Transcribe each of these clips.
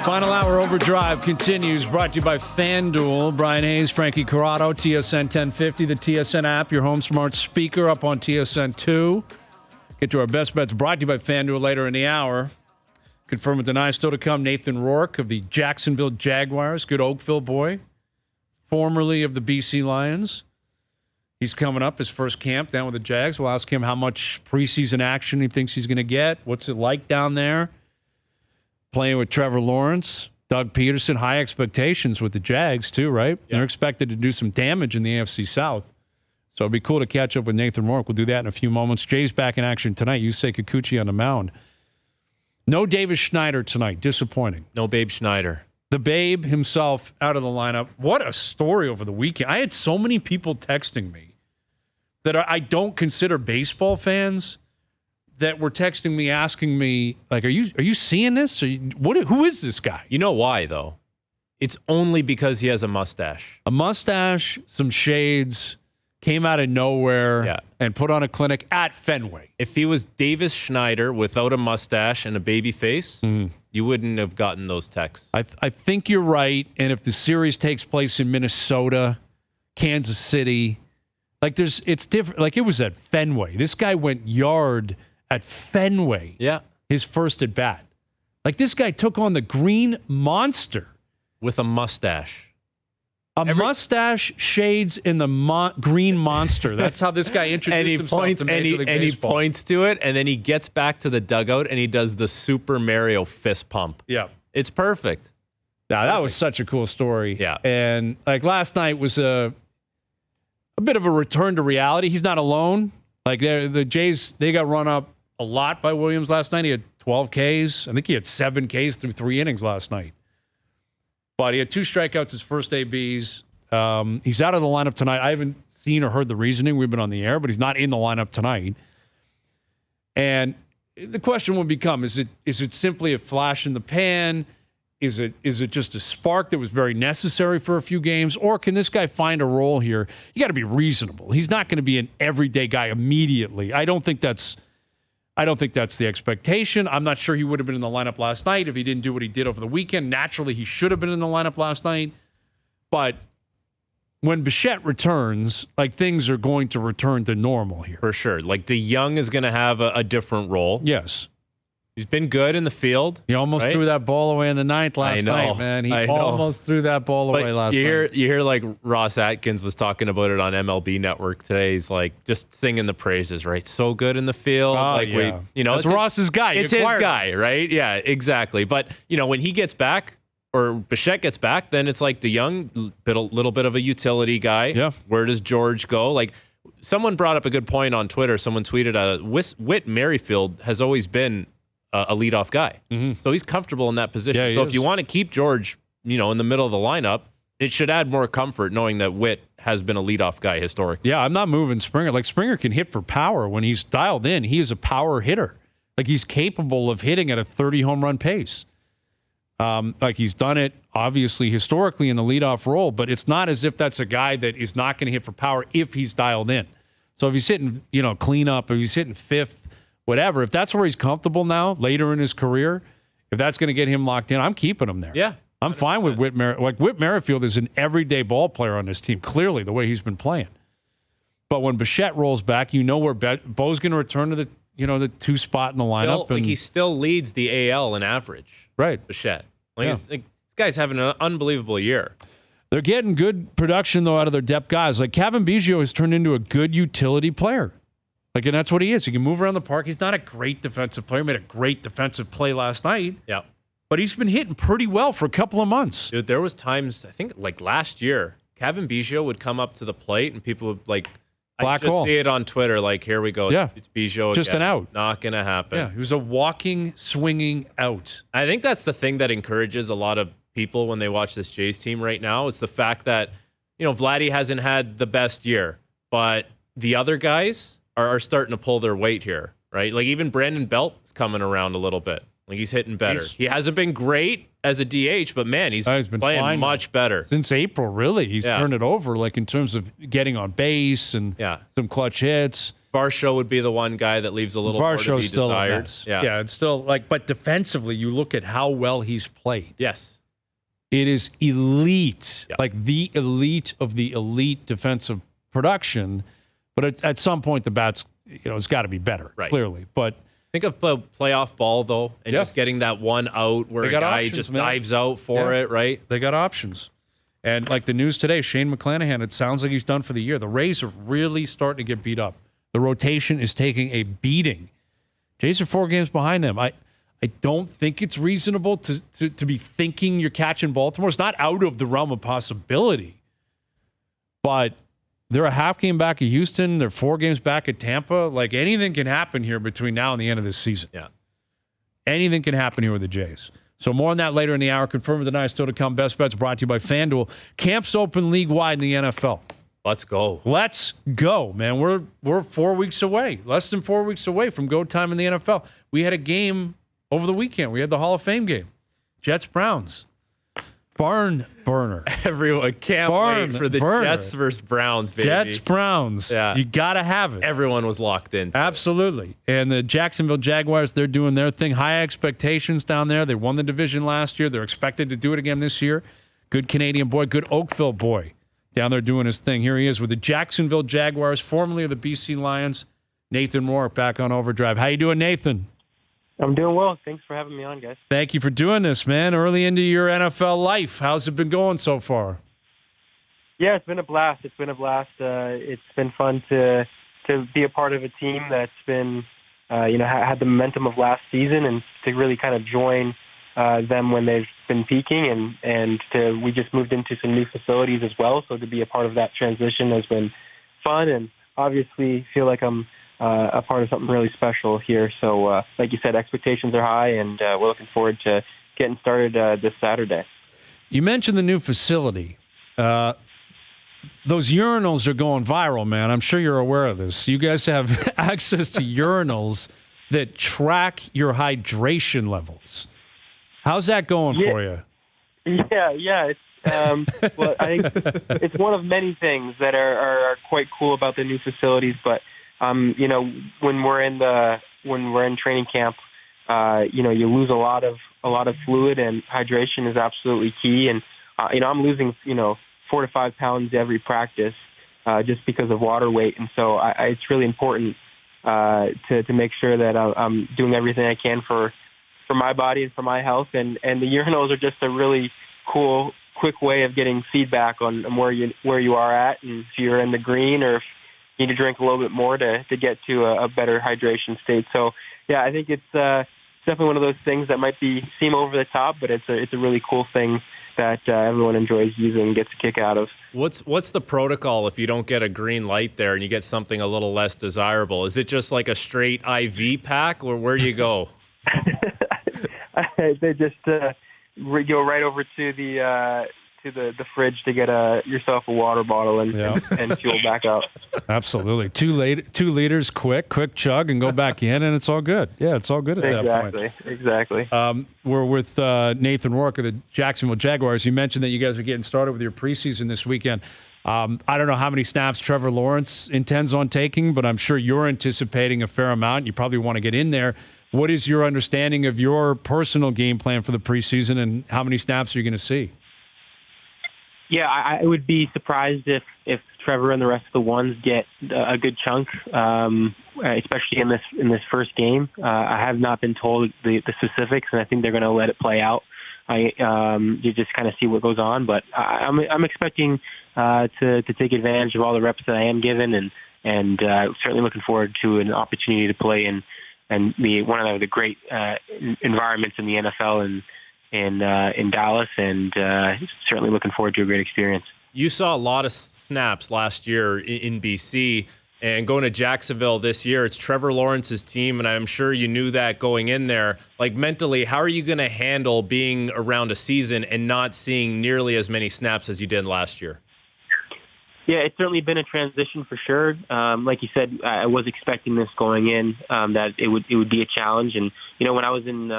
Final hour OverDrive continues, brought to you by FanDuel. Bryan Hayes, Frankie Corrado, TSN 1050, the TSN app, your home smart speaker up on TSN 2. Get to our best bets, brought to you by FanDuel later in the hour. Confirm with the nine still to come, Nathan Rourke of the Jacksonville Jaguars, good Oakville boy, formerly of the BC Lions. He's coming up, his first camp down with the Jags. We'll ask him how much preseason action he thinks he's going to get. What's it like down there? Playing with Trevor Lawrence, Doug Peterson, high expectations with the Jags too, right? Yep. They're expected to do some damage in the AFC South. So it'd be cool to catch up with Nathan Rourke. We'll do that in a few moments. Jay's back in action tonight. Yusei Kikuchi on the mound. No Davis Schneider tonight. Disappointing. No Babe Schneider. The Babe himself out of the lineup. What a story over the weekend. I had so many people texting me that I don't consider baseball fans that were texting me asking me, like, are you seeing this? Who is this guy? You know why, though? It's only because he has a mustache. A mustache, some shades, came out of nowhere and put on a clinic at Fenway. If he was Davis Schneider without a mustache and a baby face, you wouldn't have gotten those texts. I think you're right. And if the series takes place in Minnesota, Kansas City, like it's different. Like it was at Fenway. This guy went yard at Fenway. Yeah. His first at bat. Like this guy took on the Green Monster. With a mustache. Mustache, shades, and the Green Monster. That's how this guy introduced himself to Major League Baseball. He points to it, and then he gets back to the dugout, and he does the Super Mario fist pump. Yeah. It's perfect. Now, that was such a cool story. Yeah. And like last night was a bit of a return to reality. He's not alone. Like the Jays, they got run up a lot by Williams last night. He had 12 Ks. I think he had 7 Ks through 3 innings last night. But he had 2 strikeouts his first ABs. He's out of the lineup tonight. I haven't seen or heard the reasoning. We've been on the air, but he's not in the lineup tonight. And the question will become, is it simply a flash in the pan? Is it just a spark that was very necessary for a few games? Or can this guy find a role here? You got to be reasonable. He's not going to be an everyday guy immediately. I don't think that's the expectation. I'm not sure he would have been in the lineup last night if he didn't do what he did over the weekend. Naturally, he should have been in the lineup last night. But when Bichette returns, like things are going to return to normal here. For sure. Like DeYoung is going to have a different role. Yes. He's been good in the field. He almost threw that ball away in the ninth last night, man. He almost threw that ball away last night. You hear like Ross Atkins was talking about it on MLB Network today. He's like just singing the praises, right? So good in the field. It's Ross's guy. It's his guy, right? Yeah, exactly. But when he gets back or Bichette gets back, then it's like DeYoung, a little bit of a utility guy. Yeah. Where does George go? Like someone brought up a good point on Twitter. Someone tweeted, Whit Merrifield has always been a leadoff guy. Mm-hmm. So he's comfortable in that position. So if you want to keep George, in the middle of the lineup, it should add more comfort knowing that Whit has been a leadoff guy historically. Yeah, I'm not moving Springer. Like Springer can hit for power when he's dialed in. He is a power hitter. Like he's capable of hitting at a 30 home run pace. Like he's done it obviously historically in the leadoff role, but it's not as if that's a guy that is not going to hit for power if he's dialed in. So if he's hitting, cleanup, if he's hitting fifth, whatever, if that's where he's comfortable now, later in his career, if that's going to get him locked in, I'm keeping him there. Yeah. 100%. I'm fine with Whit Merrifield. Like, Whit Merrifield is an everyday ball player on this team, clearly, the way he's been playing. But when Bichette rolls back, where Bo's going to return to the 2 spot in the lineup. He still leads the AL in average. Right. Bichette. This guy's having an unbelievable year. They're getting good production, though, out of their depth guys. Like, Kevin Biggio has turned into a good utility player. Like, and that's what he is. He can move around the park. He's not a great defensive player. He made a great defensive play last night. Yeah. But he's been hitting pretty well for a couple of months. Dude, there was times, I think, like last year, Kevin Biggio would come up to the plate and people would, like, I just see it on Twitter, like, here we go. Yeah. It's Biggio just again. an out. Not going to happen. Yeah, he was a walking, swinging out. I think that's the thing that encourages a lot of people when they watch this Jays team right now. It's the fact that, Vladdy hasn't had the best year, but the other guys are starting to pull their weight here, right? Like even Brandon Belt's coming around a little bit. Like he's hitting better. He hasn't been great as a DH, but man, he's been playing much better. Since April, really. He's turned it over, like in terms of getting on base and some clutch hits. Varsho would be the one guy that leaves a little more to be still a desired. mess. Yeah, it's still but defensively, you look at how well he's played. Yes. It is elite, Yep. like the elite of the elite defensive production. But at some point, the bats, it's got to be better, clearly. But think of playoff ball, though, and just getting that one out where a guy options, just dives out for it, right? They got options. And like the news today, Shane McClanahan, it sounds like he's done for the year. The Rays are really starting to get beat up. The rotation is taking a beating. Jays are 4 games behind them. I don't think it's reasonable to be thinking you're catching Baltimore. It's not out of the realm of possibility. But they're a half game back at Houston. They're 4 games back at Tampa. Like, anything can happen here between now and the end of this season. Yeah. Anything can happen here with the Jays. So more on that later in the hour. Confirm or deny, still to come. Best Bets brought to you by FanDuel. Camps open league-wide in the NFL. Let's go. Let's go, man. We're 4 weeks away. Less than 4 weeks away from go time in the NFL. We had a game over the weekend. We had the Hall of Fame game. Jets-Browns. Barn burner. Everyone can't wait for the Jets versus Browns, baby. Jets-Browns. Yeah. You got to have it. Everyone was locked in. Absolutely. And the Jacksonville Jaguars, they're doing their thing. High expectations down there. They won the division last year. They're expected to do it again this year. Good Canadian boy, good Oakville boy down there doing his thing. Here he is with the Jacksonville Jaguars, formerly of the BC Lions. Nathan Rourke back on OverDrive. How you doing, Nathan? I'm doing well. Thanks for having me on, guys. Thank you for doing this, man. Early into your NFL life. How's it been going so far? Yeah, it's been a blast. It's been fun to be a part of a team that's been, had the momentum of last season, and to really kind of join them when they've been peaking, and we just moved into some new facilities as well. So to be a part of that transition has been fun, and obviously feel like I'm a part of something really special here. So, like you said, expectations are high, and we're looking forward to getting started this Saturday. You mentioned the new facility. Those urinals are going viral, man. I'm sure you're aware of this. You guys have access to urinals that track your hydration levels. How's that going for you? Yeah. It's, well, I think it's one of many things that are quite cool about the new facilities, but when we're in training camp, you lose a lot of fluid, and hydration is absolutely key. And I'm losing 4 to 5 pounds every practice just because of water weight, and so it's really important to make sure that I'm doing everything I can for my body and for my health. And the urinals are just a really cool, quick way of getting feedback on where you are at, and if you're in the green, or if need to drink a little bit more to get to a better hydration state. So, yeah, I think it's definitely one of those things that might seem over the top, but it's a really cool thing that everyone enjoys using and gets a kick out of. What's the protocol if you don't get a green light there and you get something a little less desirable? Is it just like a straight IV pack, or where do you go? They just go right over to the fridge to get yourself a water bottle and fuel back up. Absolutely. 2 liters, quick chug, and go back in, and it's all good. Yeah, it's all good at that point. Exactly. We're with Nathan Rourke of the Jacksonville Jaguars. You mentioned that you guys are getting started with your preseason this weekend. I don't know how many snaps Trevor Lawrence intends on taking, but I'm sure you're anticipating a fair amount. You probably want to get in there. What is your understanding of your personal game plan for the preseason, and how many snaps are you going to see? Yeah, I would be surprised if Trevor and the rest of the ones get a good chunk, especially in this first game. I have not been told the specifics, and I think they're going to let it play out. You just kind of see what goes on, but I'm expecting to take advantage of all the reps that I am given, and certainly looking forward to an opportunity to play in be one of the great environments in the NFL and in Dallas, and certainly looking forward to a great experience. You saw a lot of snaps last year in BC, and going to Jacksonville this year, it's Trevor Lawrence's team, and I'm sure you knew that going in there. Like, mentally, how are you going to handle being around a season and not seeing nearly as many snaps as you did last year? Yeah, it's certainly been a transition for sure. Like you said, I was expecting this going in, that it would be a challenge. And when I was in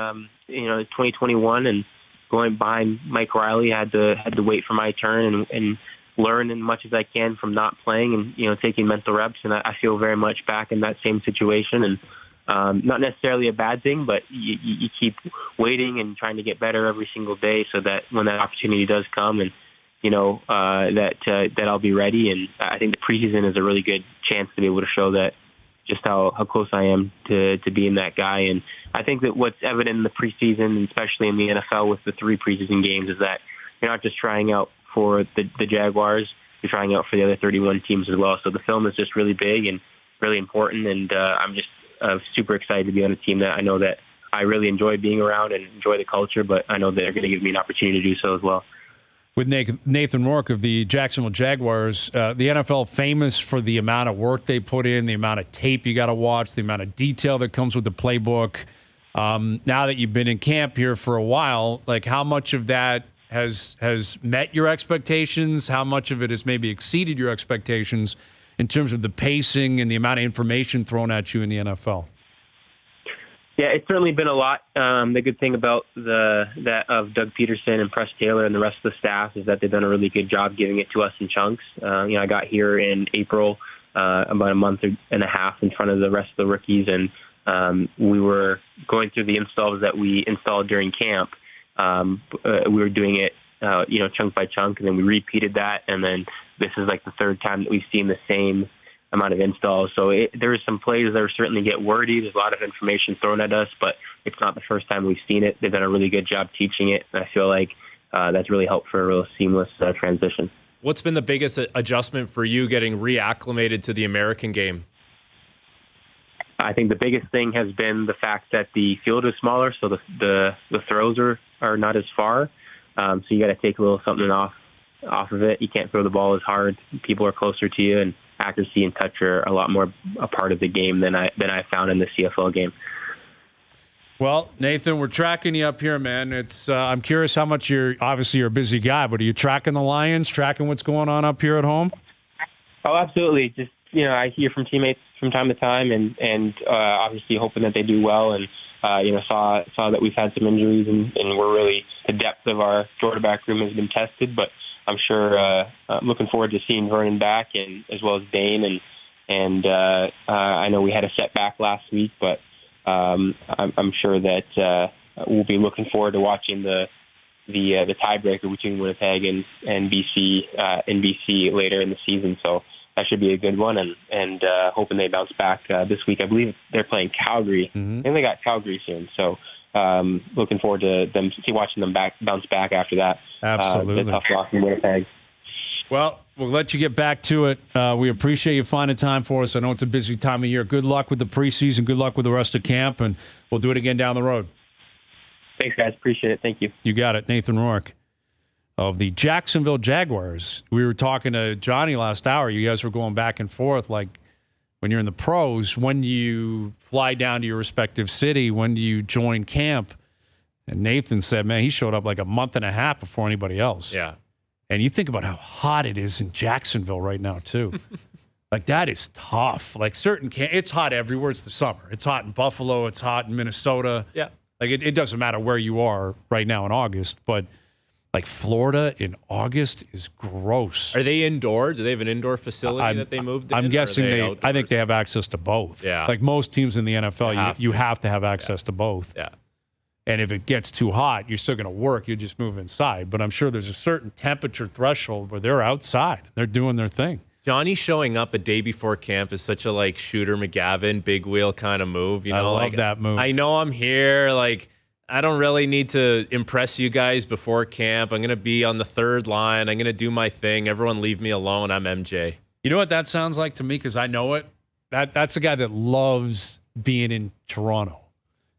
2021 and going behind Mike Riley, I had to wait for my turn and learn as much as I can from not playing and, taking mental reps. And I feel very much back in that same situation. And not necessarily a bad thing, but you keep waiting and trying to get better every single day so that when that opportunity does come and, that I'll be ready. And I think the preseason is a really good chance to be able to show that just how close I am to being that guy. And I think that what's evident in the preseason, and especially in the NFL with the 3 preseason games, is that you're not just trying out for the Jaguars, you're trying out for the other 31 teams as well. So the film is just really big and really important. And I'm just super excited to be on a team that I know that I really enjoy being around and enjoy the culture, but I know that they're going to give me an opportunity to do so as well. With Nathan Rourke of the Jacksonville Jaguars, the NFL famous for the amount of work they put in, the amount of tape you got to watch, the amount of detail that comes with the playbook. Now that you've been in camp here for a while, like how much of that has met your expectations? How much of it has maybe exceeded your expectations in terms of the pacing and the amount of information thrown at you in the NFL? Yeah, it's certainly been a lot. The good thing about that of Doug Peterson and Press Taylor and the rest of the staff is that they've done a really good job giving it to us in chunks. I got here in April, about a month and a half in front of the rest of the rookies, and we were going through the installs that we installed during camp. We were doing it, chunk by chunk, and then we repeated that, and then this is like the 3rd time that we've seen the same amount of installs. So there are some plays that certainly get wordy. There's a lot of information thrown at us, but it's not the first time we've seen it. They've done a really good job teaching it, and I feel like that's really helped for a real seamless transition. What's been the biggest adjustment for you getting reacclimated to the American game? I think the biggest thing has been the fact that the field is smaller, so the throws are not as far. So you got to take a little something off of it. You can't throw the ball as hard. People are closer to you, and accuracy and touch are a lot more a part of the game than I found in the CFL game. Well, Nathan, we're tracking you up here, man. It's I'm curious how much you're a busy guy, but are you tracking the Lions, tracking what's going on up here at home? Oh, absolutely. Just, I hear from teammates from time to time and obviously hoping that they do well. And, saw that we've had some injuries and we're really, the depth of our quarterback room has been tested, but I'm sure looking forward to seeing Vernon back and as well as Dane. And I know we had a setback last week, but I'm sure that we'll be looking forward to watching the tiebreaker between Winnipeg and BC later in the season. So that should be a good one, and hoping they bounce back this week. I believe they're playing Calgary, and they got Calgary soon. So looking forward to watching them bounce back after that. Absolutely. The tough loss in Winnipeg. Well, we'll let you get back to it. We appreciate you finding time for us. I know it's a busy time of year. Good luck with the preseason. Good luck with the rest of camp, and we'll do it again down the road. Thanks, guys. Appreciate it. Thank you. You got it. Nathan Rourke of the Jacksonville Jaguars. We were talking to Johnny last hour. You guys were going back and forth. Like, when you're in the pros, when do you fly down to your respective city? When do you join camp? And Nathan said, man, he showed up like a month and a half before anybody else. Yeah. And you think about how hot it is in Jacksonville right now, too. Like, that is tough. Like, it's hot everywhere. It's the summer. It's hot in Buffalo. It's hot in Minnesota. Yeah. Like, it doesn't matter where you are right now in August. But, like, Florida in August is gross. Are they indoor? Do they have an indoor facility that they moved in? I'm guessing I think they have access to both. Yeah. Like most teams in the NFL, you have to have access to both. Yeah. And if it gets too hot, you're still going to work. You just move inside. But I'm sure there's a certain temperature threshold where they're outside. They're doing their thing. Johnny showing up a day before camp is such a Shooter McGavin big wheel kind of move. I love that move. I know I'm here. I don't really need to impress you guys before camp. I'm going to be on the third line. I'm going to do my thing. Everyone leave me alone. I'm MJ. You know what that sounds like to me? Because I know it. That's a guy that loves being in Toronto,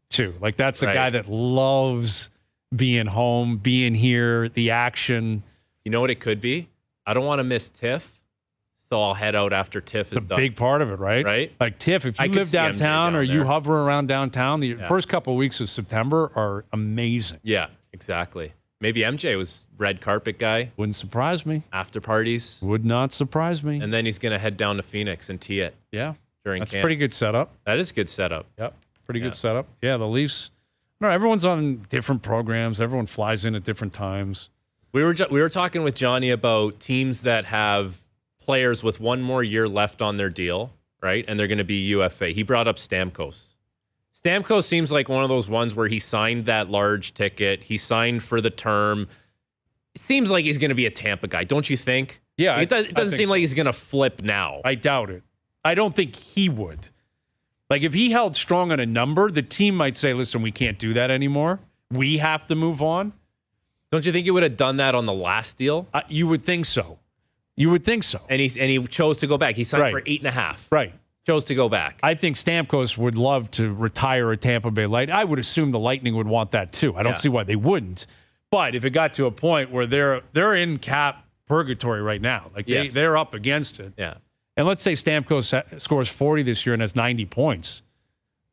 too. Like, that's a guy that loves being home, being here, the action. You know what it could be? I don't want to miss TIFF, so I'll head out after TIFF is a done. big part of it, right? Right? Like, TIFF, if you live downtown or you hover around downtown, the first couple of weeks of September are amazing. Yeah, exactly. Maybe MJ was red carpet guy. Wouldn't surprise me. After parties. Would not surprise me. And then he's going to head down to Phoenix and tee it. Yeah. During That's camp. a pretty good setup. That is a good setup. Yep. Pretty good setup. Yeah, the Leafs. No, everyone's on different programs. Everyone flies in at different times. We were talking with Johnny about teams that have players with one more year left on their deal, right? And they're going to be UFA. He brought up Stamkos. Stamkos seems like one of those ones where he signed that large ticket. He signed for the term. It seems like he's going to be a Tampa guy, don't you think? Yeah. It doesn't seem like he's going to flip now. I doubt it. I don't think he would. Like, if he held strong on a number, the team might say, listen, we can't do that anymore. We have to move on. Don't you think he would have done that on the last deal? You would think so. You would think so. And he chose to go back. He signed for 8.5. Right. Chose to go back. I think Stamkos would love to retire at Tampa Bay Lightning. I would assume the Lightning would want that too. I don't see why they wouldn't. But if it got to a point where they're in cap purgatory right now, like they're up against it. Yeah. And let's say Stamkos scores 40 this year and has 90 points.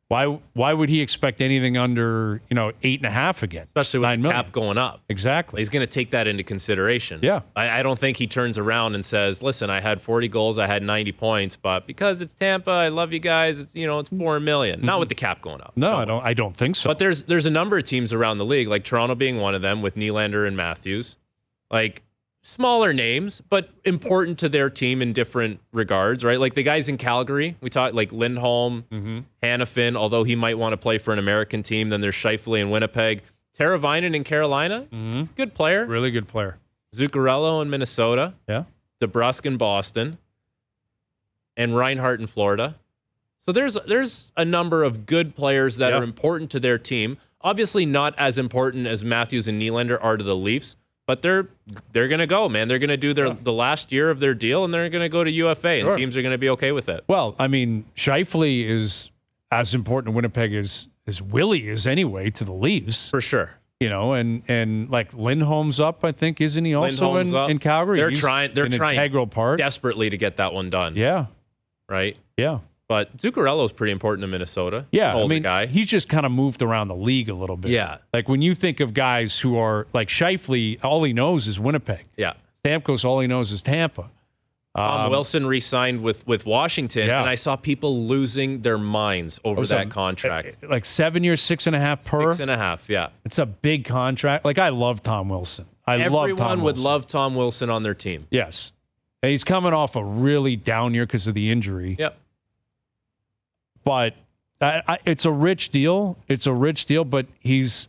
Why would he expect anything under 8.5 again? Especially with the cap going up. Exactly. He's going to take that into consideration. Yeah. I don't think he turns around and says, listen, I had 40 goals, I had 90 points, but because it's Tampa, I love you guys, it's $4 million. Not with the cap going up. No, I don't think so. But there's a number of teams around the league, like Toronto being one of them with Nylander and Matthews. Like smaller names, but important to their team in different regards, right? Like the guys in Calgary, we talked like Lindholm, Hanifin, although he might want to play for an American team. Then there's Scheifele in Winnipeg. Teravainen in Carolina, good player. Really good player. Zuccarello in Minnesota. Yeah. DeBrusk in Boston. And Reinhart in Florida. So there's a number of good players that are important to their team. Obviously not as important as Matthews and Nylander are to the Leafs. But they're going to go, man. They're going to do the last year of their deal, and they're going to go to UFA, and teams are going to be okay with it. Well, I mean, Scheifele is as important to Winnipeg as Willie is anyway to the Leafs. For sure. And like Lindholm's up, I think, isn't he also in Calgary? They're He's trying an integral part. desperately to get that one done. Yeah. Right? Yeah. But Zuccarello's pretty important to Minnesota. Yeah, Older guy. He's just kind of moved around the league a little bit. Yeah. Like when you think of guys who are like Scheifele, all he knows is Winnipeg. Yeah. Stamkos, all he knows is Tampa. Tom Wilson re-signed with Washington, and I saw people losing their minds over that contract. Like 7 years, 6.5 per? 6.5, yeah. It's a big contract. Like, I love Tom Wilson. Everyone would love Tom Wilson on their team. Yes. And he's coming off a really down year because of the injury. Yep. But it's a rich deal. It's a rich deal, but if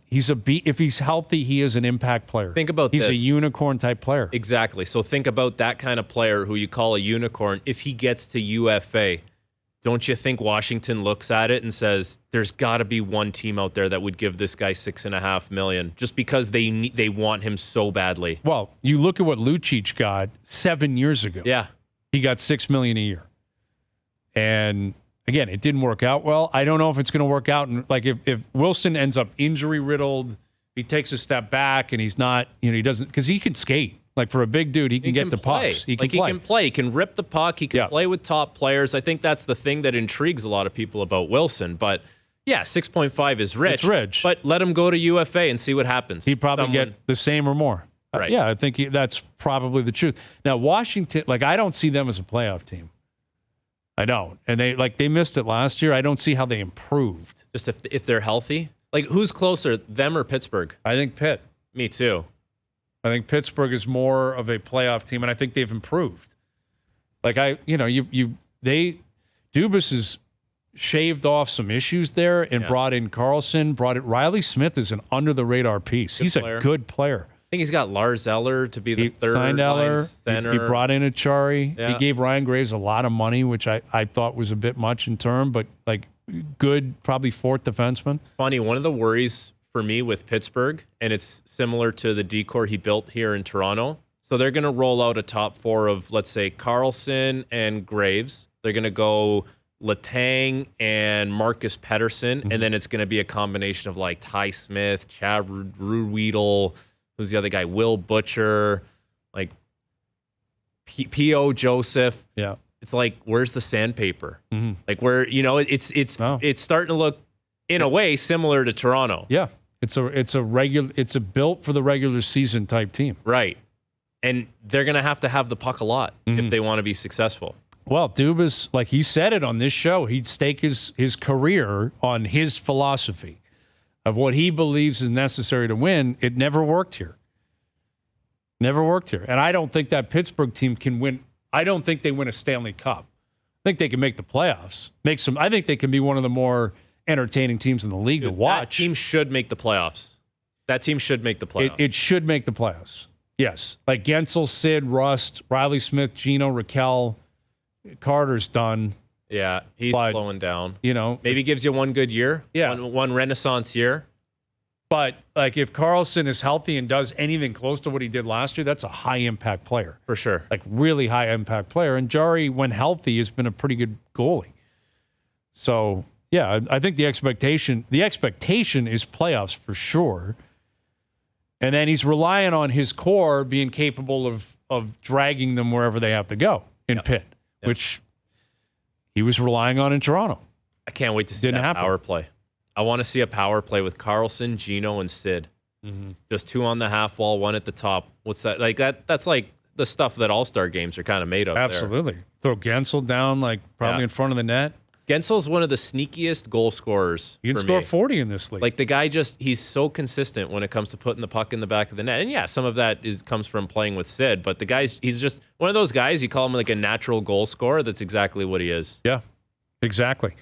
he's healthy, he is an impact player. Think about this. He's a unicorn type player. Exactly. So think about that kind of player who you call a unicorn. If he gets to UFA, don't you think Washington looks at it and says, there's got to be one team out there that would give this guy $6.5 million just because they want him so badly? Well, you look at what Lucic got 7 years ago. Yeah. He got $6 million a year. And again, it didn't work out well. I don't know if it's going to work out. And like if Wilson ends up injury riddled, he takes a step back and he's not, he doesn't, because he can skate. Like for a big dude, he can get the pucks. He can play. He can rip the puck. He can play with top players. I think that's the thing that intrigues a lot of people about Wilson. But yeah, 6.5 is rich. It's rich. But let him go to UFA and see what happens. He'd probably get the same or more. Right. Yeah, I think that's probably the truth. Now, Washington, I don't see them as a playoff team. I don't. And they missed it last year. I don't see how they improved. Just if they're healthy? Like, who's closer, them or Pittsburgh? I think Pitt. Me too. I think Pittsburgh is more of a playoff team, and I think they've improved. Dubas has shaved off some issues there and brought in Carlson, Riley Smith is an under-the-radar piece. He's a good player. I think he's got Lars Eller to be the third signed Eller. center. He brought in Achari. Yeah. He gave Ryan Graves a lot of money, which I thought was a bit much in term, but good, probably fourth defenseman. Funny, one of the worries for me with Pittsburgh, and it's similar to the decor he built here in Toronto. So they're going to roll out a top four of, let's say, Carlson and Graves. They're going to go Letang and Marcus Pettersson, and then it's going to be a combination of like Ty Smith, Chad Ruedel, who's the other guy, Will Butcher, like P.O. Joseph. Yeah. It's like, where's the sandpaper? Mm-hmm. Like it's starting to look in a way similar to Toronto. Yeah. It's a built for the regular season type team. Right. And they're going to have the puck a lot if they want to be successful. Well, Dubas, like he said it on this show, he'd stake his career on his philosophy of what he believes is necessary to win. It never worked here. Never worked here. And I don't think that Pittsburgh team can win. I don't think they win a Stanley Cup. I think they can make the playoffs. I think they can be one of the more entertaining teams in the league to watch. That team should make the playoffs. That team should make the playoffs. It should make the playoffs. Yes. Like Gensel, Sid, Rust, Riley Smith, Gino, Raquel, Carter's done. Yeah, he's slowing down. Maybe gives you one good year. Yeah. One renaissance year. But like if Karlsson is healthy and does anything close to what he did last year, that's a high impact player. For sure. Like really high impact player. And Jari, when healthy, has been a pretty good goalie. So yeah, I think the expectation is playoffs for sure. And then he's relying on his core being capable of dragging them wherever they have to go in Pitt, which he was relying on in Toronto. I can't wait to see that power play. I want to see a power play with Karlsson, Gino, and Sid. Mm-hmm. Just 2 on the half wall, 1 at the top. What's that? Like that's like the stuff that all-star games are kind of made of. Absolutely. There. Throw Gensel down probably in front of the net. Gensel's one of the sneakiest goal scorers. You can score 40 in this league. Like the guy he's so consistent when it comes to putting the puck in the back of the net. And yeah, some of that comes from playing with Sid, but he's just one of those guys, you call him like a natural goal scorer. That's exactly what he is. Yeah, exactly.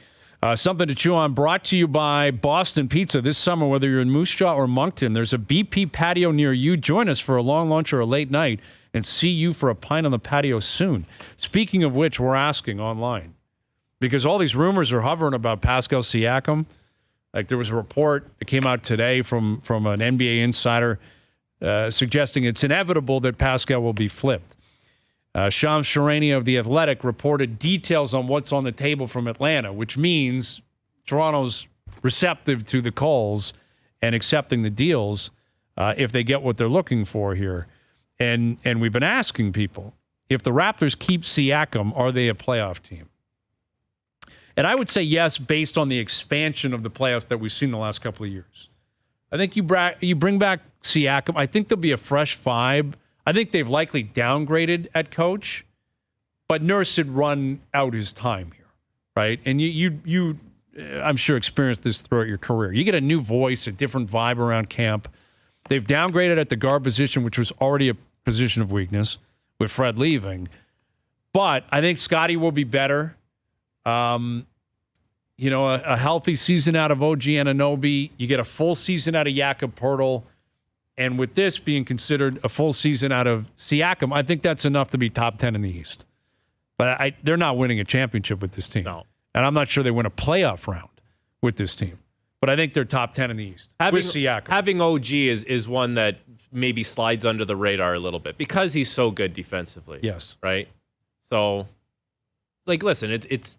Something to chew on, brought to you by Boston Pizza. This summer, whether you're in Moose Jaw or Moncton, there's a BP patio near you. Join us for a long lunch or a late night and see you for a pint on the patio soon. Speaking of which, we're asking online, because all these rumors are hovering about Pascal Siakam. Like there was a report that came out today from an NBA insider suggesting it's inevitable that Pascal will be flipped. Shams Charania of The Athletic reported details on what's on the table from Atlanta, which means Toronto's receptive to the calls and accepting the deals if they get what they're looking for here. And we've been asking people, if the Raptors keep Siakam, are they a playoff team? And I would say yes, based on the expansion of the playoffs that we've seen the last couple of years. I think you bring back Siakam. I think there'll be a fresh vibe. I think they've likely downgraded at coach, but Nurse had run out his time here, right? And you I'm sure, experienced this throughout your career. You get a new voice, a different vibe around camp. They've downgraded at the guard position, which was already a position of weakness with Fred leaving. But I think Scotty will be better. A healthy season out of OG Anunoby. You get a full season out of Jakob Poeltl. And with this being considered a full season out of Siakam, I think that's enough to be top 10 in the East. But they're not winning a championship with this team. No. And I'm not sure they win a playoff round with this team. But I think they're top 10 in the East with Siakam. Having OG is one that maybe slides under the radar a little bit because he's so good defensively. Yes. Right? So, listen, it's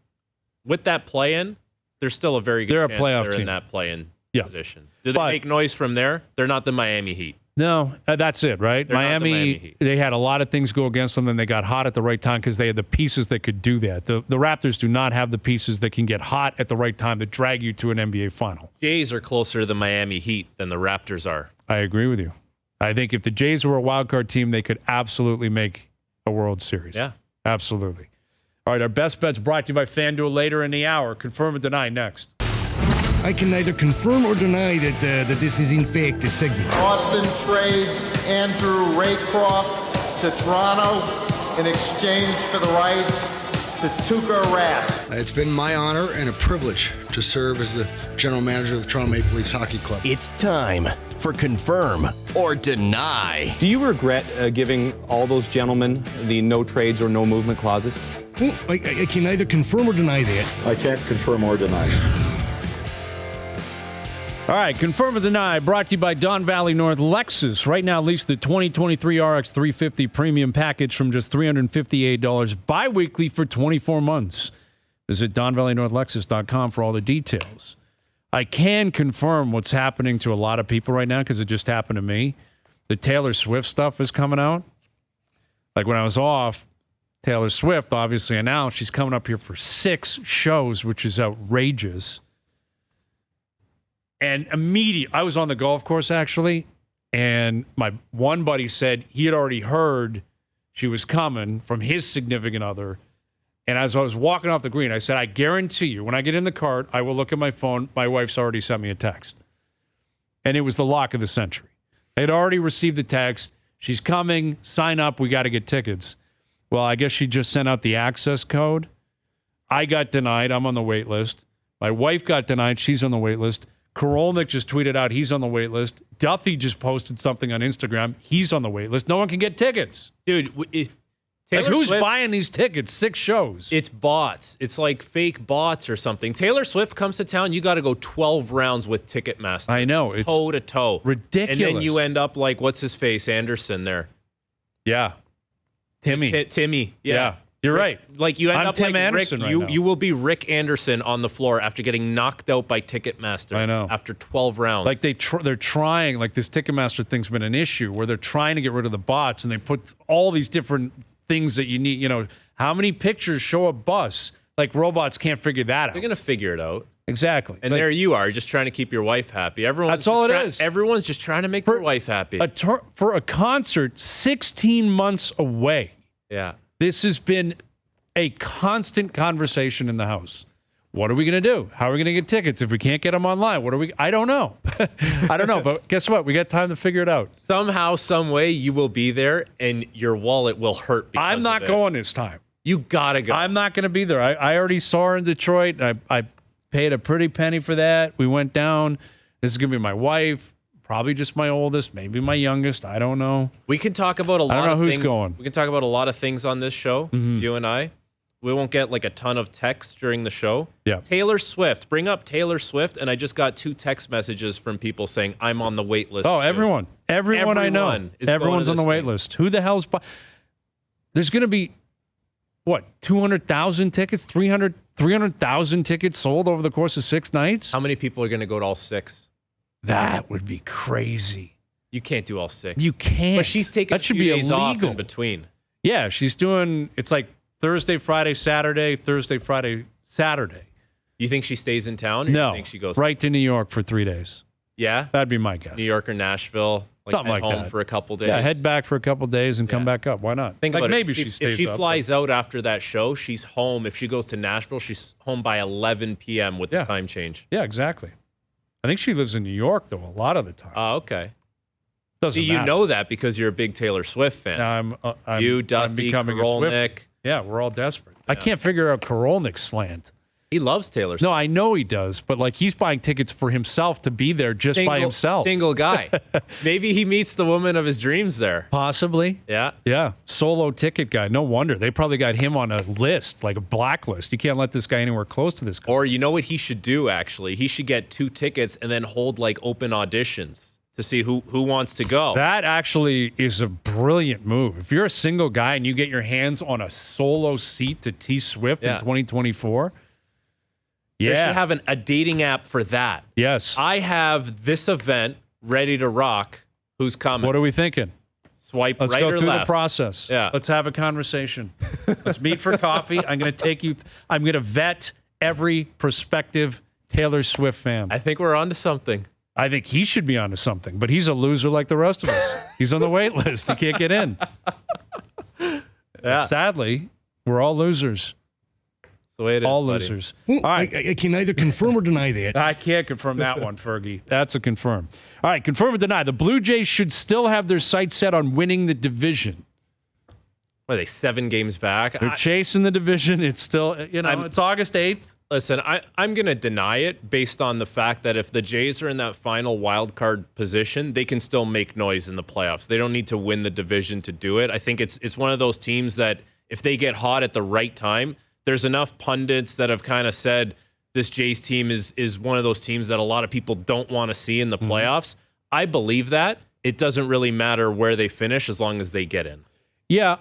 with that play-in, there's still a very good chance they're in that play-in position. Do they make noise from there? They're not the Miami Heat. No, that's it, right? Miami, they had a lot of things go against them, and they got hot at the right time because they had the pieces that could do that. The Raptors do not have the pieces that can get hot at the right time to drag you to an NBA final. Jays are closer to the Miami Heat than the Raptors are. I agree with you. I think if the Jays were a wild card team, they could absolutely make a World Series. Yeah. Absolutely. All right, our best bets brought to you by FanDuel later in the hour. Confirm or deny next. I can neither confirm or deny that this is in fact a segment. Boston trades Andrew Raycroft to Toronto in exchange for the rights to Tuukka Rask. It's been my honor and a privilege to serve as the general manager of the Toronto Maple Leafs Hockey Club. It's time for Confirm or Deny. Do you regret giving all those gentlemen the no trades or no movement clauses? Oh, I can neither confirm or deny that. I can't confirm or deny. All right, Confirm or Deny, brought to you by Don Valley North Lexus. Right now, lease the 2023 RX 350 premium package from just $358 bi-weekly for 24 months. Visit DonValleyNorthLexus.com for all the details. I can confirm what's happening to a lot of people right now because it just happened to me. The Taylor Swift stuff is coming out. Like when I was off, Taylor Swift obviously announced she's coming up here for 6 shows, which is outrageous. And I was on the golf course, actually, and my one buddy said he had already heard she was coming from his significant other. And as I was walking off the green, I said, I guarantee you, when I get in the cart, I will look at my phone. My wife's already sent me a text. And it was the lock of the century. They had already received the text. She's coming. Sign up. We got to get tickets. Well, I guess she just sent out the access code. I got denied. I'm on the wait list. My wife got denied. She's on the wait list. Korolnik just tweeted out he's on the wait list. Duffy just posted something on Instagram. He's on the wait list. No one can get tickets. Dude, Who's buying these tickets? 6 shows. It's bots. It's like fake bots or something. Taylor Swift comes to town, you got to go 12 rounds with Ticketmaster. I know. It's toe to toe. ridiculous. And then you end up like, what's his face? Anderson there. Yeah. Timmy. Timmy. Yeah. You're right. Like you end I'm up Tim like Anderson Rick. right now. You will be Rick Anderson on the floor after getting knocked out by Ticketmaster. I know. After 12 rounds. Like they're trying, like this Ticketmaster thing's been an issue where they're trying to get rid of the bots and they put all these different things that you need. You know, how many pictures show a bus? Like robots can't figure that out. They're going to figure it out. Exactly. And there you are, just trying to keep your wife happy. That's all it is. Everyone's just trying to make their wife happy. For a concert 16 months away. Yeah. This has been a constant conversation in the house. What are we going to do? How are we going to get tickets if we can't get them online? I don't know. I don't know, but guess what? We got time to figure it out. Somehow, some way, you will be there, and your wallet will hurt. I'm not going this time. You gotta go. I'm not going to be there. I already saw her in Detroit. I paid a pretty penny for that. We went down. This is going to be my wife. Probably just my oldest, maybe my youngest. I don't know. We can talk about a lot of things. I don't know who's going. We can talk about a lot of things on this show, you and I. We won't get like a ton of texts during the show. Yeah. Taylor Swift. Bring up Taylor Swift, and I just got 2 text messages from people saying, I'm on the wait list. Oh, everyone. Everyone I know. Everyone's on the wait list. Who the hell's... There's going to be, 200,000 tickets? 300,000 tickets sold over the course of 6 nights? How many people are going to go to all 6? That would be crazy. You can't do all 6. You can't. But she's taking that should a few be days off in between. Yeah, she's doing, it's like Thursday, Friday, Saturday, Thursday, Friday, Saturday. You think she stays in town? Or No, you think she goes right to New York for 3 days. Yeah? That'd be my guess. New York or Nashville. Something like home that. for a couple days. Yeah, head back for a couple days and come back up. Why not? Think like about maybe it. she stays If she up, flies out after that show, she's home. If she goes to Nashville, she's home by 11 p.m. with the time change. Yeah, exactly. I think she lives in New York, though, a lot of the time. Oh, okay. Doesn't Do you matter. know that because you're a big Taylor Swift fan? I'm Duffy, becoming Korolnik. a Swift. Yeah, we're all desperate. I can't figure out Korolnik's slant. He loves Taylor Swift. No, I know he does, but like he's buying tickets for himself to be there just by himself. Single guy. Maybe he meets the woman of his dreams there. Possibly. Yeah. Yeah. Solo ticket guy. No wonder. They probably got him on a list, like a blacklist. You can't let this guy anywhere close to this guy. Or you know what he should do, actually? He should get 2 tickets and then hold like open auditions to see who wants to go. That actually is a brilliant move. If you're a single guy and you get your hands on a solo seat to T Swift in 2024, They should have a dating app for that. Yes. I have this event ready to rock. Who's coming? What are we thinking? Swipe Let's right go or through left. the process. Yeah. Let's have a conversation. Let's meet for coffee. I'm going to take you. I'm going to vet every prospective Taylor Swift fan. I think we're onto something. I think he should be onto something, but he's a loser like the rest of us. He's on the wait list. He can't get in. Yeah. Sadly, we're all losers. The way it is, all buddy. losers. Well, All right. I can neither confirm or deny that. I can't confirm that one, Fergie. That's a confirm. All right, confirm or deny. The Blue Jays should still have their sights set on winning the division. What are they, 7 games back? They're chasing the division. It's still, it's August 8th. Listen, I'm going to deny it based on the fact that if the Jays are in that final wild card position, they can still make noise in the playoffs. They don't need to win the division to do it. I think it's one of those teams that if they get hot at the right time, there's enough pundits that have kind of said this Jays team is one of those teams that a lot of people don't want to see in the playoffs. I believe that. It doesn't really matter where they finish as long as they get in. Yeah,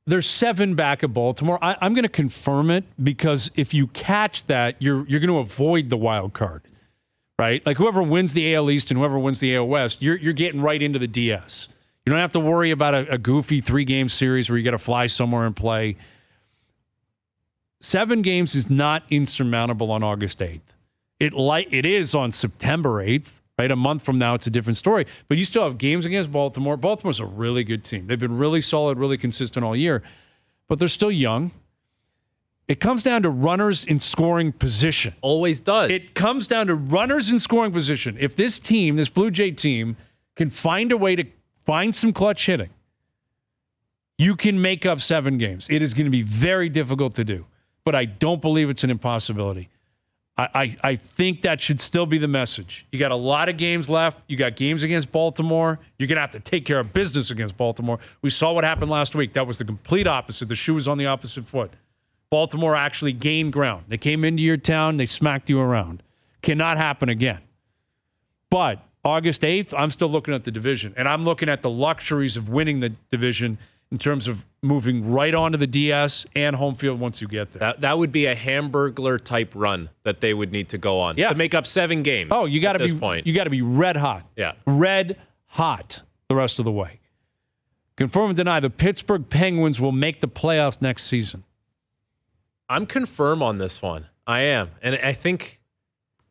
there's 7 back of Baltimore. I'm going to confirm it because if you catch that, you're going to avoid the wild card, right? Like whoever wins the AL East and whoever wins the AL West, you're getting right into the DS. You don't have to worry about a goofy 3-game series where you got to fly somewhere and play. 7 games is not insurmountable on August 8th. It is on September 8th, right? A month from now, it's a different story. But you still have games against Baltimore. Baltimore's a really good team. They've been really solid, really consistent all year. But they're still young. It comes down to runners in scoring position. Always does. It comes down to runners in scoring position. If this team, this Blue Jay team, can find a way to find some clutch hitting, you can make up 7 games. It is going to be very difficult to do, but I don't believe it's an impossibility. I think that should still be the message. You got a lot of games left. You got games against Baltimore. You're going to have to take care of business against Baltimore. We saw what happened last week. That was the complete opposite. The shoe was on the opposite foot. Baltimore actually gained ground. They came into your town. They smacked you around. Cannot happen again. But August 8th, I'm still looking at the division, and I'm looking at the luxuries of winning the division in terms of moving right onto the DS and home field once you get there. That would be a Hamburglar-type run that they would need to go on to make up 7 games. Oh, you got to be you got to be red hot. Yeah, red hot the rest of the way. Confirm and deny the Pittsburgh Penguins will make the playoffs next season. I'm confirm on this one. I am, and I think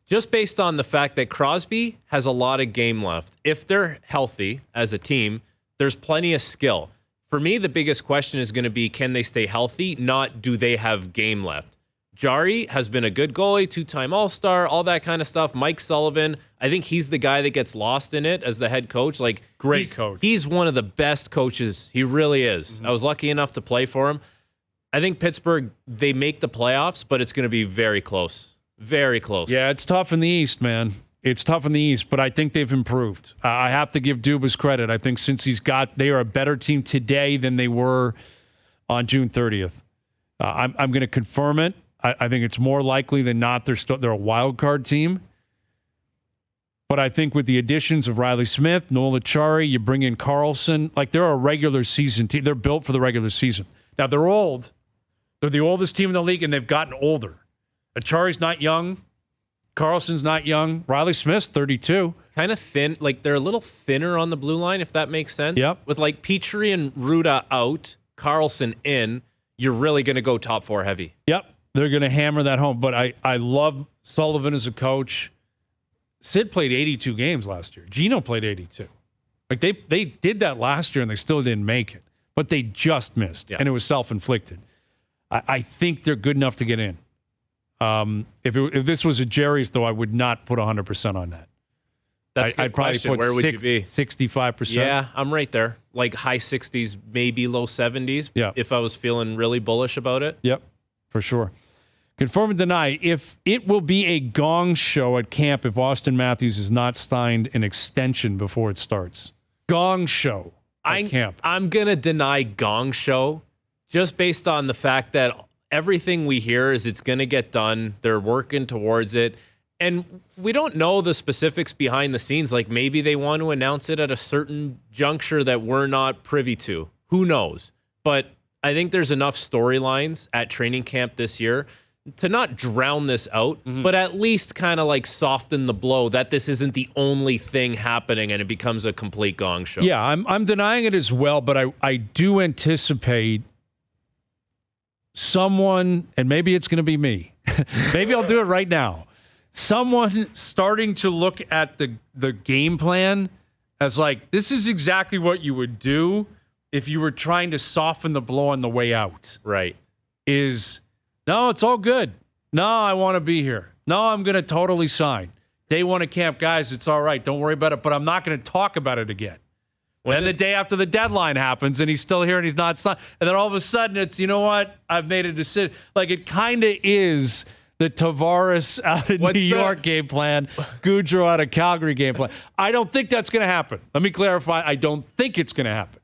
just based on the fact that Crosby has a lot of game left. If they're healthy as a team, there's plenty of skill. For me, the biggest question is going to be, can they stay healthy? Not do they have game left? Jari has been a good goalie, 2-time All-Star, all that kind of stuff. Mike Sullivan, I think he's the guy that gets lost in it as the head coach. Like, great coach. He's one of the best coaches. He really is. I was lucky enough to play for him. I think Pittsburgh, they make the playoffs, but it's going to be very close. Very close. Yeah, it's tough in the East, man. It's tough in the East, but I think they've improved. I have to give Dubas credit. I think since they are a better team today than they were on June 30th. I'm going to confirm it. I think it's more likely than not they're a wild card team. But I think with the additions of Riley Smith, Noel Acciari, you bring in Carlson, like they're a regular season team. They're built for the regular season. Now they're old. They're the oldest team in the league, and they've gotten older. Acciari's not young. Carlson's not young. Riley Smith's 32. Kind of thin. Like, they're a little thinner on the blue line, if that makes sense. Yep. With, like, Petrie and Ruda out, Carlson in, you're really going to go top 4 heavy. Yep. They're going to hammer that home. But I love Sullivan as a coach. Sid played 82 games last year. Gino played 82. Like, they did that last year, and they still didn't make it. But they just missed, and it was self-inflicted. I think they're good enough to get in. If this was a Jerry's, though, I would not put 100% on that. That's I'd probably question. put Where would you be? 65%. Yeah, I'm right there. Like high 60s, maybe low 70s. Yeah. If I was feeling really bullish about it. Yep, for sure. Confirm and deny if it will be a gong show at camp if Austin Matthews has not signed an extension before it starts. Gong show at camp. I'm going to deny gong show just based on the fact that everything we hear is it's going to get done. They're working towards it. And we don't know the specifics behind the scenes. Like, maybe they want to announce it at a certain juncture that we're not privy to. Who knows? But I think there's enough storylines at training camp this year to not drown this out, but at least kind of like soften the blow that this isn't the only thing happening and it becomes a complete gong show. Yeah, I'm denying it as well, but I do anticipate someone, and maybe it's going to be me. Maybe I'll do it right now. Someone starting to look at the game plan as like, this is exactly what you would do if you were trying to soften the blow on the way out. Right. No, it's all good. No, I want to be here. No, I'm going to totally sign. Day 1 of camp, guys, it's all right. Don't worry about it, but I'm not going to talk about it again. Then the day after the deadline happens and he's still here and he's not signed. And then all of a sudden it's, you know what? I've made a decision. Like, it kind of is the Tavares out of New York game plan, Goudreau out of Calgary game plan. I don't think that's going to happen. Let me clarify. I don't think it's going to happen.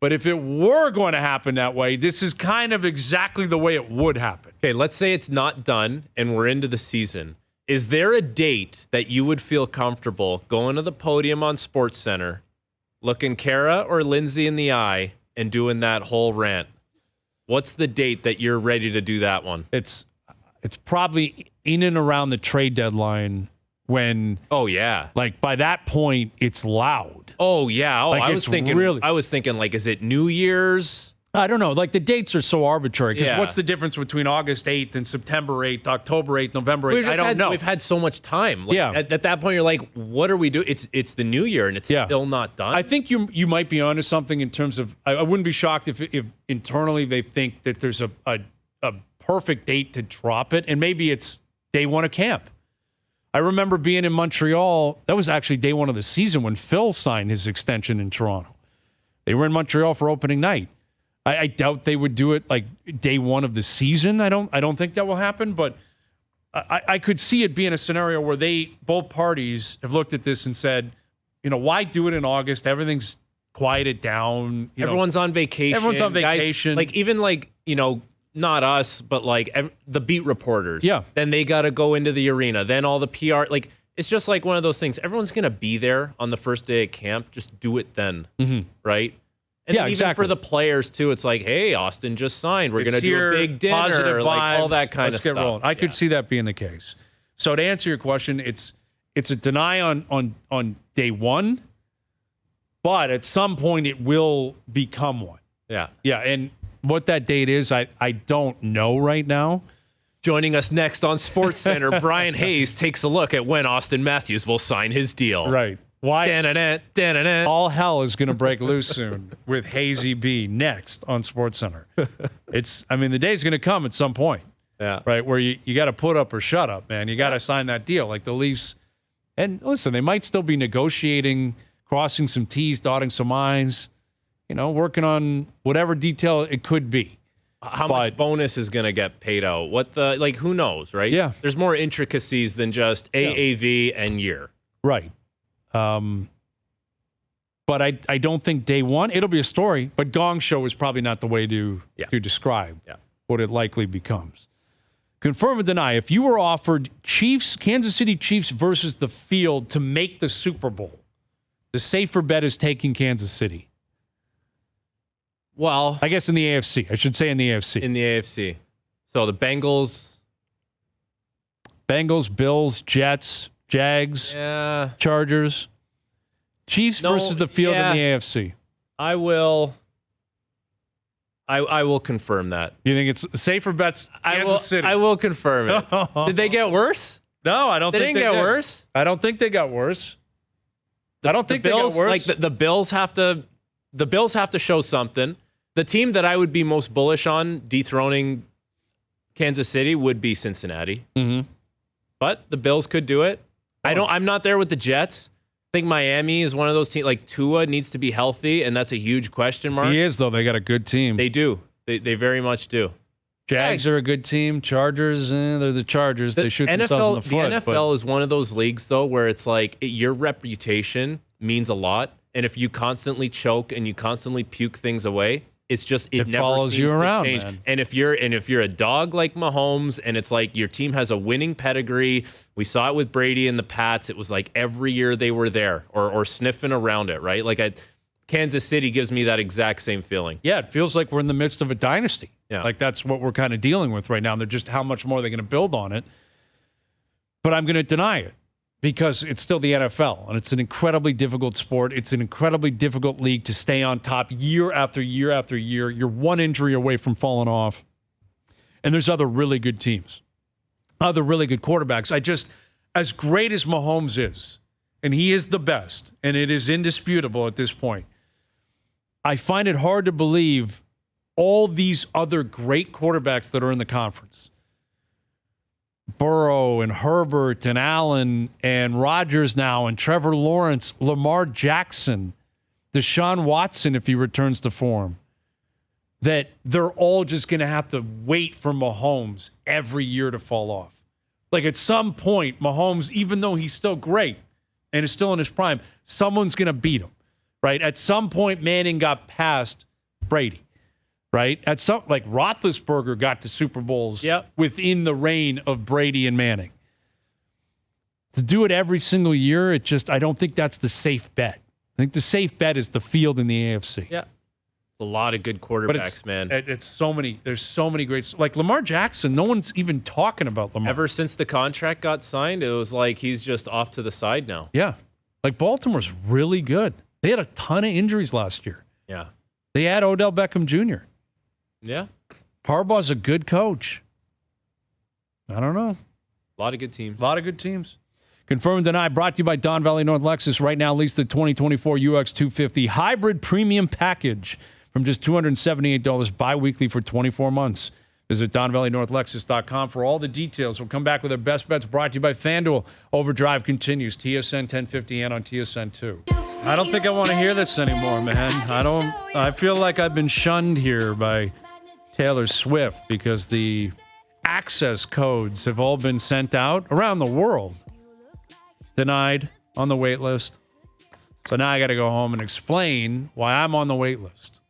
But if it were going to happen that way, this is kind of exactly the way it would happen. Okay, let's say it's not done and we're into the season. Is there a date that you would feel comfortable going to the podium on SportsCenter, looking Kara or Lindsay in the eye and doing that whole rant? What's the date that you're ready to do that one? It's probably in and around the trade deadline when... Oh, yeah. Like, by that point, it's loud. Oh, yeah. Oh, like, I was thinking, like, is it New Year's? I don't know. Like, the dates are so arbitrary. Because what's the difference between August 8th and September 8th, October 8th, November 8th? I don't know. We've had so much time. Like, at that point, you're like, what are we doing? It's the new year, and it's still not done. I think you might be onto something in terms of... I wouldn't be shocked if internally they think that there's a perfect date to drop it, and maybe it's day 1 of camp. I remember being in Montreal. That was actually day one of the season when Phil signed his extension in Toronto. They were in Montreal for opening night. I doubt they would do it like day one of the season. I don't think that will happen, but I could see it being a scenario where both parties have looked at this and said, why do it in August? Everything's quieted down. Everyone's on vacation. Everyone's on vacation. Guys, even not us, but the beat reporters. Yeah. Then they got to go into the arena. Then all the PR. It's just like one of those things. Everyone's going to be there on the first day of camp. Just do it then. Mm-hmm. Right? And then even exactly. for the players, too, it's like, hey, Austin just signed. We're going to do a big dinner. Positive vibes. All that kind Let's of stuff. Get rolling. I could see that being the case. So to answer your question, it's a deny on day one, but at some point it will become one. Yeah. Yeah, and what that date is, I don't know right now. Joining us next on SportsCenter, Bryan Hayes takes a look at when Austin Matthews will sign his deal. Right. Why? Da-na-na. All hell is going to break loose soon with Hazy B next on SportsCenter. The day's going to come at some point. Yeah. Right, where you got to put up or shut up, man. You got to sign that deal. Like the Leafs. And listen, they might still be negotiating, crossing some T's, dotting some I's, working on whatever detail it could be. How much bonus is going to get paid out? Who knows, right? Yeah. There's more intricacies than just AAV and year. Right. But I don't think day one, it'll be a story, but Gong Show is probably not the way to describe what it likely becomes. Confirm or deny, if you were offered Kansas City Chiefs versus the field to make the Super Bowl, the safer bet is taking Kansas City. Well, I guess in the AFC. I should say in the AFC. In the AFC. So the Bengals, Bills, Jets, Jags, Chargers. Chiefs versus the field in the AFC. I will confirm that. You think it's safer bets Kansas City? I will confirm it. Did they get worse? No, I don't think they didn't get worse. I don't think they got worse. I don't think they got worse. The Bills have to show something. The team that I would be most bullish on dethroning Kansas City would be Cincinnati. Mm-hmm. But the Bills could do it. I'm not there with the Jets. I think Miami is one of those teams. Like Tua needs to be healthy, and that's a huge question mark. He is, though. They got a good team. They do. They very much do. Jags are a good team. Chargers, they're the Chargers. They shoot themselves in the foot. The NFL is one of those leagues, though, where it's like your reputation means a lot. And if you constantly choke and you constantly puke things away, it's just it never follows seems you around, to change. man. And if you're a dog like Mahomes, and it's like your team has a winning pedigree, we saw it with Brady and the Pats. It was like every year they were there or sniffing around it, right? Kansas City gives me that exact same feeling. Yeah, it feels like we're in the midst of a dynasty. Yeah. Like that's what we're kind of dealing with right now. They're just how much more they're going to build on it. But I'm going to deny it because it's still the NFL, and it's an incredibly difficult sport. It's an incredibly difficult league to stay on top year after year after year. You're one injury away from falling off. And there's other really good teams, other really good quarterbacks. As great as Mahomes is, and he is the best, and it is indisputable at this point, I find it hard to believe all these other great quarterbacks that are in the conference. Burrow and Herbert and Allen and Rodgers now and Trevor Lawrence, Lamar Jackson, Deshaun Watson if he returns to form, that they're all just going to have to wait for Mahomes every year to fall off. Like at some point, Mahomes, even though he's still great and is still in his prime, someone's going to beat him, right? At some point, Manning got past Brady. Right? At some like Roethlisberger got to Super Bowls within the reign of Brady and Manning. To do it every single year, I don't think that's the safe bet. I think the safe bet is the field in the AFC. Yeah. A lot of good quarterbacks, man. There's so many great, like Lamar Jackson, no one's even talking about Lamar. Ever since the contract got signed, it was like he's just off to the side now. Yeah. Like Baltimore's really good. They had a ton of injuries last year. Yeah. They had Odell Beckham Jr. Yeah. Harbaugh's a good coach. I don't know. A lot of good teams. A lot of good teams. Confirm and deny. Brought to you by Don Valley North Lexus. Right now, lease the 2024 UX 250 hybrid premium package from just $278 bi-weekly for 24 months. Visit DonValleyNorthLexus.com for all the details. We'll come back with our best bets brought to you by FanDuel. OverDrive continues. TSN 1050 and on TSN 2. I don't think I want to hear this anymore, man. I feel like I've been shunned here by Taylor Swift because the access codes have all been sent out around the world. Denied on the wait list. So now I got to go home and explain why I'm on the wait list.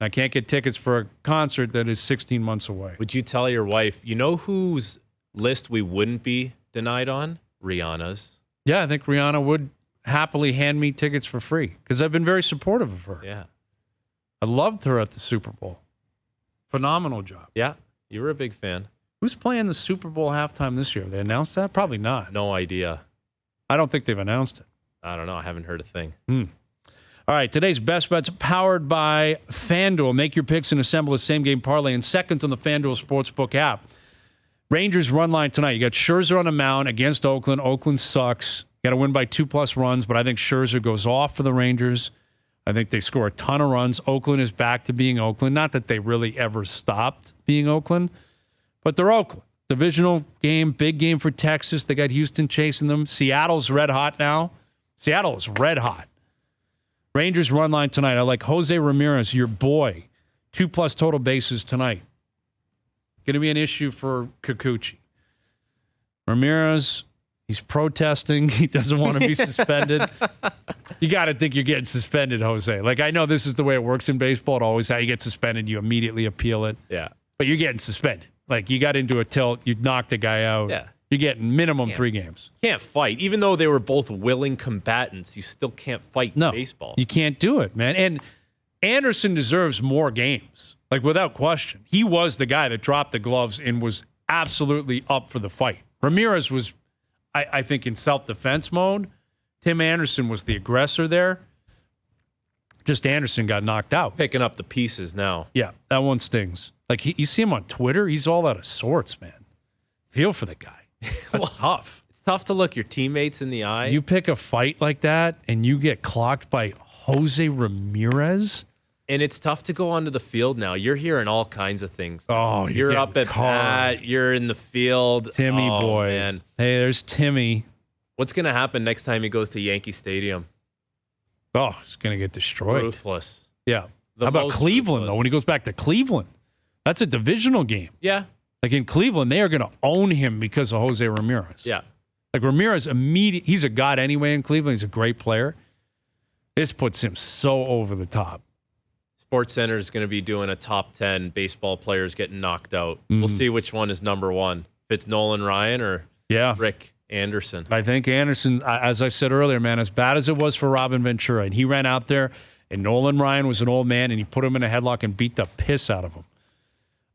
I can't get tickets for a concert that is 16 months away. Would you tell your wife, you know whose list we wouldn't be denied on? Rihanna's. Yeah, I think Rihanna would happily hand me tickets for free because I've been very supportive of her. Yeah. I loved her at the Super Bowl. Phenomenal job. Yeah, you were a big fan. Who's playing the Super Bowl halftime this year? They announced that? Probably not. No idea. I don't think they've announced it. I don't know. I haven't heard a thing. All right, today's best bets powered by FanDuel. Make your picks and assemble a same-game parlay in seconds on the FanDuel Sportsbook app. Rangers run line tonight. You got Scherzer on the mound against Oakland. Oakland sucks. Got to win by 2+ runs, but I think Scherzer goes off for the Rangers. I think they score a ton of runs. Oakland is back to being Oakland. Not that they really ever stopped being Oakland, but they're Oakland. Divisional game, big game for Texas. They got Houston chasing them. Seattle's red hot now. Seattle is red hot. Rangers run line tonight. I like Jose Ramirez, your boy. 2+ total bases tonight. Going to be an issue for Kikuchi. Ramirez, he's protesting. He doesn't want to be suspended. You got to think you're getting suspended, Jose. Like, I know this is the way it works in baseball. It always how you get suspended, you immediately appeal it. Yeah. But you're getting suspended. Like, you got into a tilt, you knocked the guy out. Yeah. You're getting minimum 3 games. Can't fight. Even though they were both willing combatants, you still can't fight in baseball. You can't do it, man. And Anderson deserves more games, like without question. He was the guy that dropped the gloves and was absolutely up for the fight. Ramirez was, I think, in self-defense mode. Tim Anderson was the aggressor there. Just Anderson got knocked out. Picking up the pieces now. Yeah, that one stings. Like, you see him on Twitter, he's all out of sorts, man. Feel for the guy. That's tough. It's tough to look your teammates in the eye. You pick a fight like that and you get clocked by Jose Ramirez. And it's tough to go onto the field now. You're hearing all kinds of things. Oh, you're up at bat. You're in the field. Timmy boy. Man. Hey, there's Timmy. What's going to happen next time he goes to Yankee Stadium? Oh, he's going to get destroyed. Ruthless. Yeah. How about Cleveland, though, when he goes back to Cleveland? That's a divisional game. Yeah. Like in Cleveland, they are going to own him because of Jose Ramirez. Yeah. Like Ramirez, he's a god anyway in Cleveland. He's a great player. This puts him so over the top. SportsCenter is going to be doing a top 10 baseball players getting knocked out. We'll see which one is number one. If it's Nolan Ryan or Rick Anderson. I think Anderson, as I said earlier, man, as bad as it was for Robin Ventura, and he ran out there, and Nolan Ryan was an old man, and he put him in a headlock and beat the piss out of him.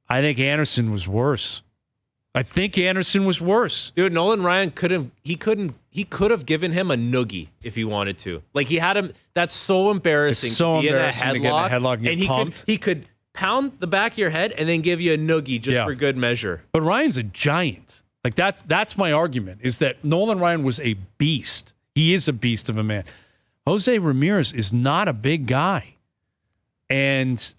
I think Anderson was worse. Dude, Nolan Ryan could have given him a noogie if he wanted to. Like, he had him. That's so embarrassing. It's so to be embarrassing in to get in a headlock and get pumped. He could pound the back of your head and then give you a noogie just for good measure. But Ryan's a giant. Like, that's my argument, is that Nolan Ryan was a beast. He is a beast of a man. Jose Ramirez is not a big guy. And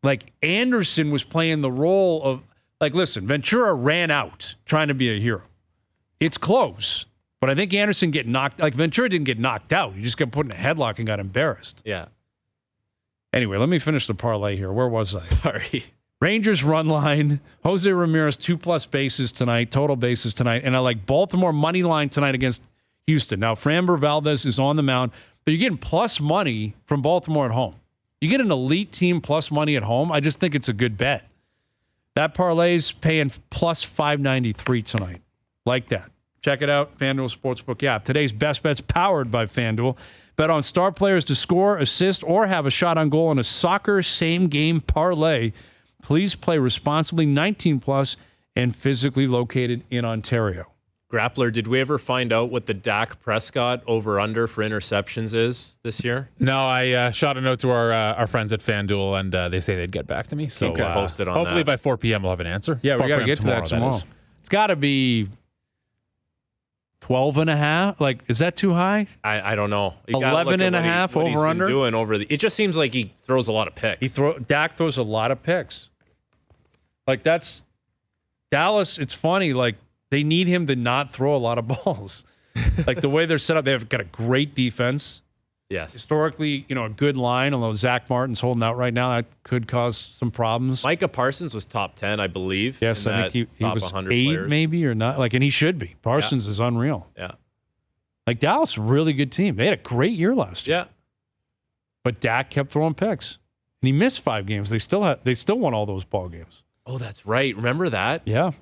like, Anderson was playing the role of, like, listen, Ventura ran out trying to be a hero. It's close, but I think Anderson Ventura didn't get knocked out. He just got put in a headlock and got embarrassed. Yeah. Anyway, let me finish the parlay here. Where was I? Sorry. Rangers run line. Jose Ramirez, 2+ bases tonight, total bases tonight. And I like Baltimore money line tonight against Houston. Now, Framber Valdez is on the mound, but you're getting plus money from Baltimore at home. You get an elite team plus money at home, I just think it's a good bet. That parlay's paying plus 593 tonight. Like that. Check it out, FanDuel Sportsbook app. Today's best bets powered by FanDuel. Bet on star players to score, assist, or have a shot on goal in a soccer same-game parlay. Please play responsibly, 19 plus, and physically located in Ontario. Grappler, did we ever find out what the Dak Prescott over-under for interceptions is this year? No, I shot a note to our friends at FanDuel, and they say they'd get back to me. So post it on hopefully that. by 4 p.m. we'll have an answer. Yeah, we got to get to that tomorrow. It's got to be 12.5. Like, is that too high? I don't know. 11.5 over-under? It just seems like he throws a lot of picks. Dak throws a lot of picks. Like, that's Dallas, it's funny, like they need him to not throw a lot of balls. Like the way they're set up, they've got a great defense. Yes. Historically, a good line, although Zach Martin's holding out right now, that could cause some problems. Micah Parsons was top 10, I believe. Yes, I think he was 8 players. maybe or not. And he should be. Parsons is unreal. Yeah. Like Dallas, really good team. They had a great year last year. Yeah. But Dak kept throwing picks. And he missed 5 games. They still won all those ball games. Oh, that's right. Remember that? Yeah.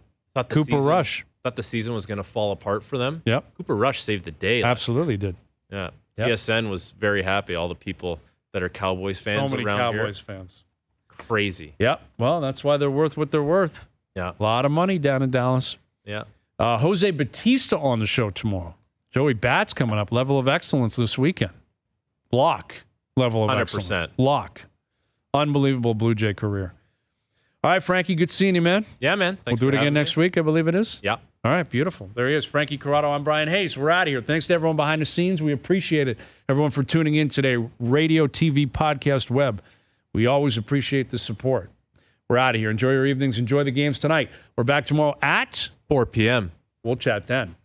Cooper Rush. Thought the season was going to fall apart for them. Yep. Cooper Rush saved the day. Absolutely did. Yeah. Yep. TSN was very happy. All the people that are Cowboys fans so many around Cowboys here. fans. Crazy. Yeah. Well, that's why they're worth what they're worth. Yeah. A lot of money down in Dallas. Yeah. Jose Batista on the show tomorrow. Joey Bat's coming up. Level of excellence this weekend. Lock. Level of 100%. excellence. Lock. Unbelievable Blue Jay career. All right, Frankie, good seeing you, man. Yeah, man. We'll do it again next week, I believe it is. Yeah. All right, beautiful. There he is, Frankie Corrado. I'm Bryan Hayes. We're out of here. Thanks to everyone behind the scenes. We appreciate it. Everyone for tuning in today. Radio, TV, podcast, web. We always appreciate the support. We're out of here. Enjoy your evenings. Enjoy the games tonight. We're back tomorrow at 4 p.m. We'll chat then.